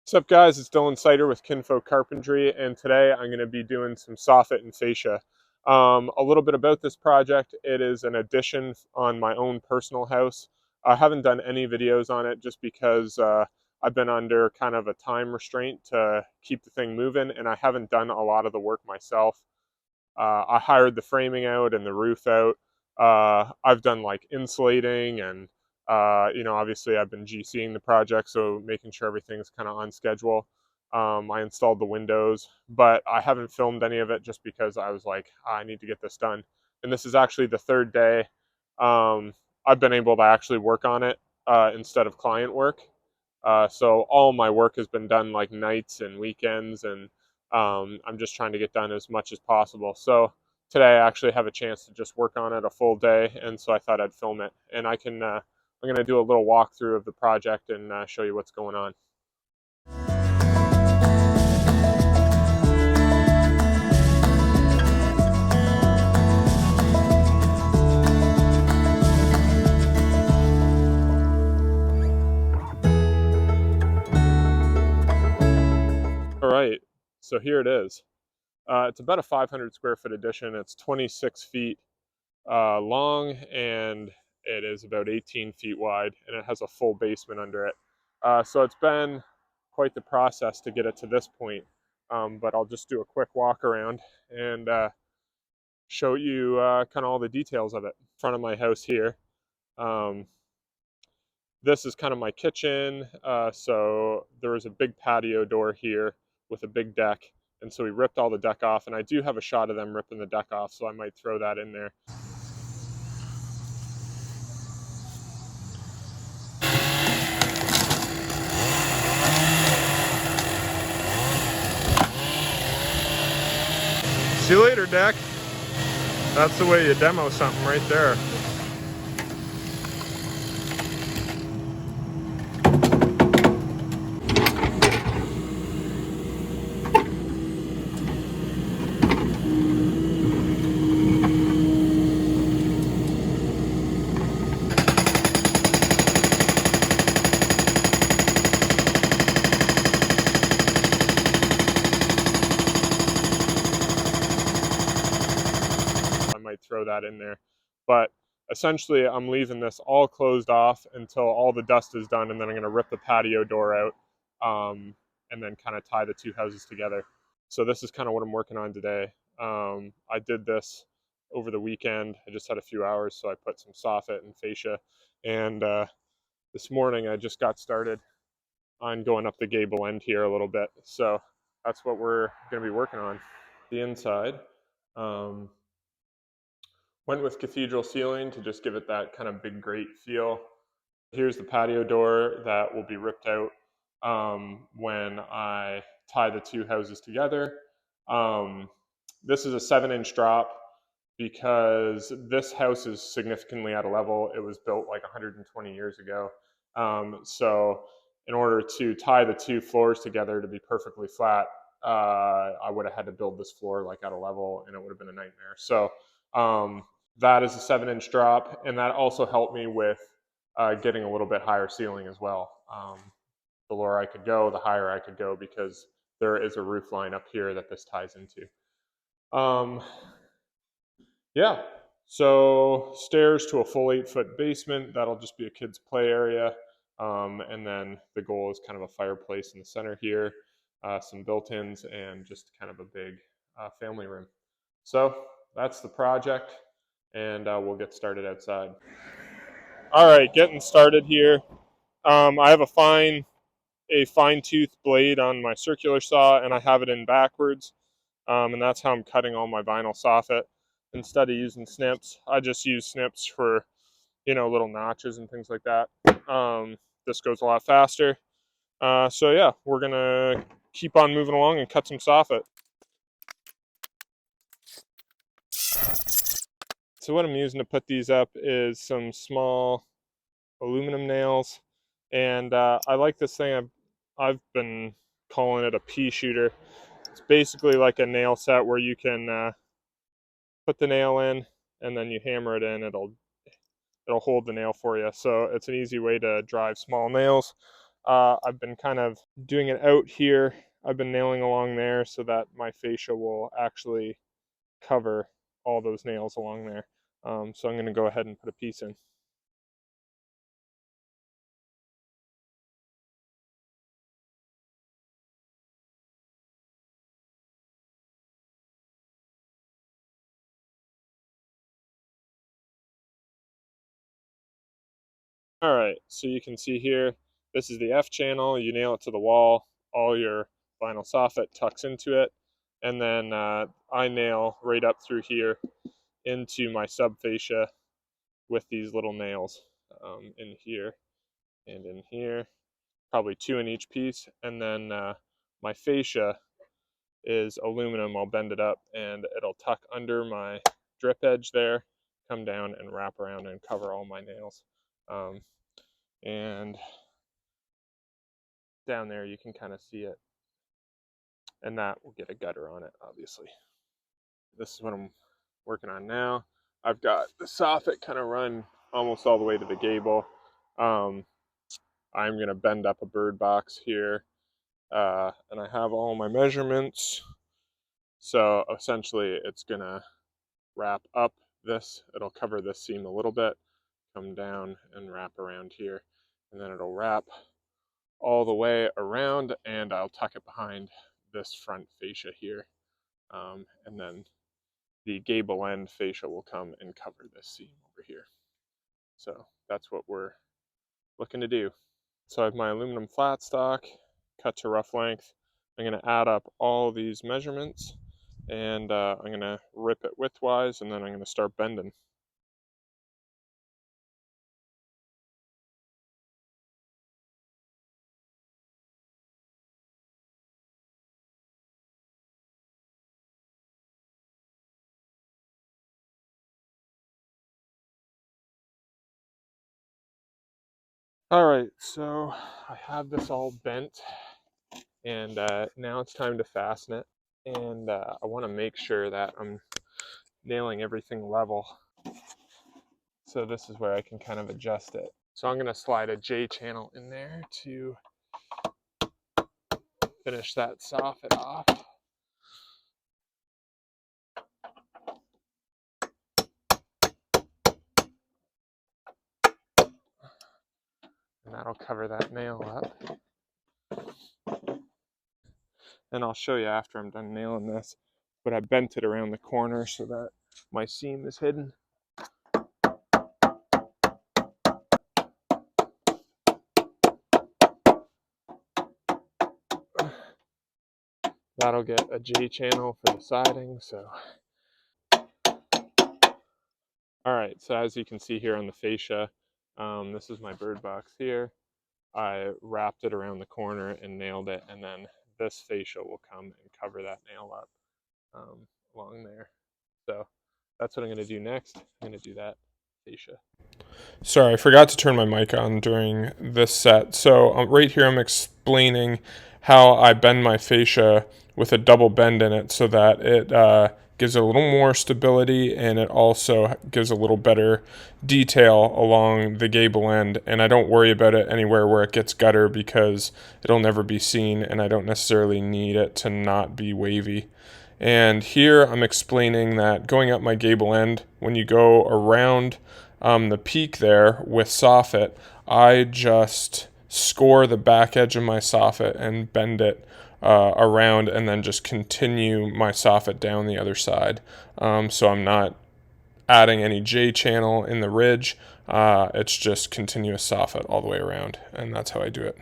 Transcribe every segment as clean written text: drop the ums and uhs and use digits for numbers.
What's up, guys? It's Dylan Sider with Kinfolk Carpentry, and today I'm going to be doing some soffit and fascia. A little bit about this project. It is an addition on my own personal house. I haven't done any videos on it just because I've been under kind of a time restraint to keep the thing moving, and I haven't done a lot of the work myself. I hired the framing out and the roof out. I've done like insulating and obviously I've been GCing the project, so making sure everything's kind of on schedule. I installed the windows, but I haven't filmed any of it just because I was like, I need to get this done. And this is actually the third day I've been able to actually work on it instead of client work. So all my work has been done like nights and weekends, and I'm just trying to get done as much as possible. So today I actually have a chance to just work on it a full day, and so I thought I'd film it. And I'm going to do a little walkthrough of the project and show you what's going on. All right, so here it is. It's about a 500 square foot addition. It's 26 feet long, and it is about 18 feet wide, and it has a full basement under it. So it's been quite the process to get it to this point, but I'll just do a quick walk around and show you kind of all the details of it. In front of my house here. This is kind of my kitchen. So there was a big patio door here with a big deck, and so we ripped all the deck off, and I do have a shot of them ripping the deck off, so I might throw that in there. See you later, deck. That's the way you demo something right there. Might throw that in there, but essentially I'm leaving this all closed off until all the dust is done, and then I'm going to rip the patio door out and then kind of tie the two houses together. So this is kind of what I'm working on today. I did this over the weekend. I just had a few hours, so I put some soffit and fascia, and this morning I just got started on going up the gable end here a little bit. So that's what we're going to be working on. The inside. Went with cathedral ceiling to just give it that kind of big grate feel. Here's the patio door that will be ripped out when I tie the two houses together. This is a 7-inch drop because this house is significantly out of level. It was built like 120 years ago. So in order to tie the two floors together to be perfectly flat, I would have had to build this floor like at a level, and it would have been a nightmare. So that is a 7-inch drop, and that also helped me with getting a little bit higher ceiling as well. The lower I could go, the higher I could go, because there is a roof line up here that this ties into. Yeah, so stairs to a full 8-foot basement. That'll just be a kid's play area. And then the goal is kind of a fireplace in the center here, some built-ins, and just kind of a big family room. So that's the project, and we'll get started outside. All right, getting started here. I have a fine-tooth blade on my circular saw, and I have it in backwards, and that's how I'm cutting all my vinyl soffit. Instead of using snips, I just use snips for, little notches and things like that. This goes a lot faster. So yeah, we're gonna keep on moving along and cut some soffit. So what I'm using to put these up is some small aluminum nails, and I like this thing. I've been calling it a pea shooter. It's basically like a nail set where you can put the nail in, and then you hammer it in. It'll hold the nail for you. So it's an easy way to drive small nails. I've been kind of doing it out here. I've been nailing along there so that my fascia will actually cover all those nails along there. So I'm going to go ahead and put a piece in. All right, so you can see here, this is the F channel. You nail it to the wall, all your vinyl soffit tucks into it, and then I nail right up through here into my subfascia with these little nails in here and in here, probably 2 in each piece, and then my fascia is aluminum. I'll bend it up and it'll tuck under my drip edge there, come down and wrap around and cover all my nails. And down there you can kind of see it, and that will get a gutter on it, obviously. This is what I'm working on now. I've got the soffit kind of run almost all the way to the gable. I'm going to bend up a bird box here, and I have all my measurements. So essentially it's going to wrap up this, it'll cover this seam a little bit, come down and wrap around here, and then it'll wrap all the way around, and I'll tuck it behind this front fascia here, and then the gable end fascia will come and cover this seam over here. So that's what we're looking to do. So I have my aluminum flat stock cut to rough length. I'm going to add up all these measurements, and I'm going to rip it widthwise, and then I'm going to start bending. All right, so I have this all bent, and now it's time to fasten it. And I want to make sure that I'm nailing everything level. So this is where I can kind of adjust it. So I'm going to slide a J channel in there to finish that soffit off. And that'll cover that nail up. And I'll show you after I'm done nailing this, but I bent it around the corner so that my seam is hidden. That'll get a J channel for the siding. So all right, so as you can see here on the fascia, this is my bird box here. I wrapped it around the corner and nailed it, and then this fascia will come and cover that nail up along there. So that's what I'm going to do next. I'm going to do that fascia. Sorry, I forgot to turn my mic on during this set. So right here I'm explaining how I bend my fascia with a double bend in it so that it gives it a little more stability, and it also gives a little better detail along the gable end. And I don't worry about it anywhere where it gets gutter because it'll never be seen, and I don't necessarily need it to not be wavy. And here I'm explaining that going up my gable end, when you go around the peak there with soffit, I just score the back edge of my soffit and bend it around, and then just continue my soffit down the other side. So I'm not adding any J channel in the ridge. It's just continuous soffit all the way around, and that's how I do it.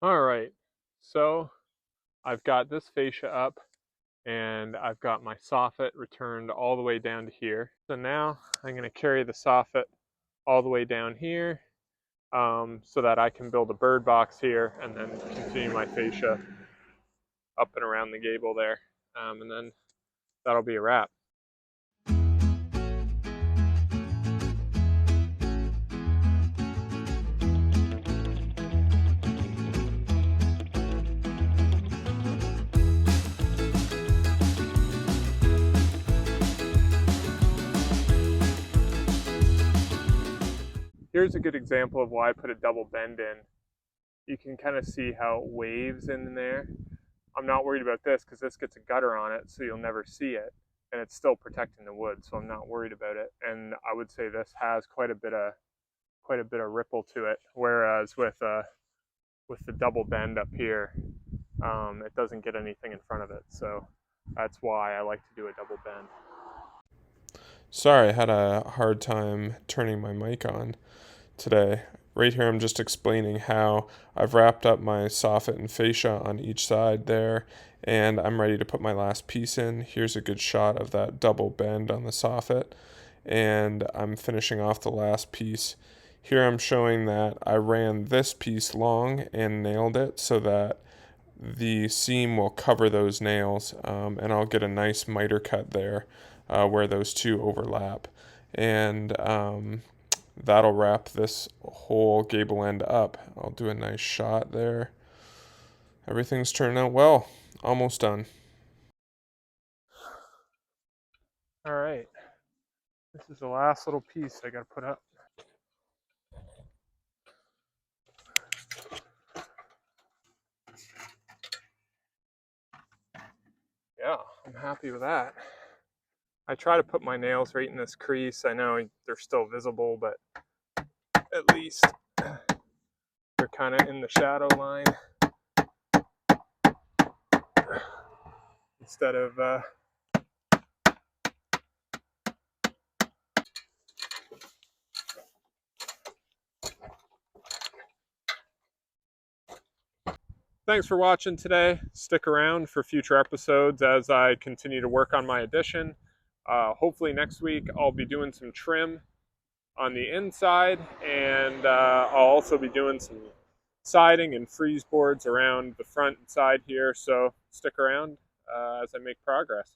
All right, so I've got this fascia up, and I've got my soffit returned all the way down to here. So now I'm going to carry the soffit all the way down here so that I can build a bird box here and then continue my fascia up and around the gable there. And then that'll be a wrap. Here's a good example of why I put a double bend in. You can kind of see how it waves in there. I'm not worried about this because this gets a gutter on it, so you'll never see it, and it's still protecting the wood, so I'm not worried about it. And I would say this has quite a bit of ripple to it, whereas with the double bend up here, it doesn't get anything in front of it. So that's why I like to do a double bend. Sorry, I had a hard time turning my mic on today. Right here, I'm just explaining how I've wrapped up my soffit and fascia on each side there, and I'm ready to put my last piece in. Here's a good shot of that double bend on the soffit, and I'm finishing off the last piece. Here I'm showing that I ran this piece long and nailed it so that the seam will cover those nails, and I'll get a nice miter cut there where those two overlap. And that'll wrap this whole gable end up. I'll do a nice shot there. Everything's turning out well. Almost done. All right. This is the last little piece I got to put up. Yeah, I'm happy with that. I try to put my nails right in this crease. I know they're still visible, but at least they're kind of in the shadow line instead of Thanks for watching today. Stick around for future episodes as I continue to work on my addition. Hopefully next week I'll be doing some trim on the inside, and I'll also be doing some siding and frieze boards around the front and side here, so stick around as I make progress.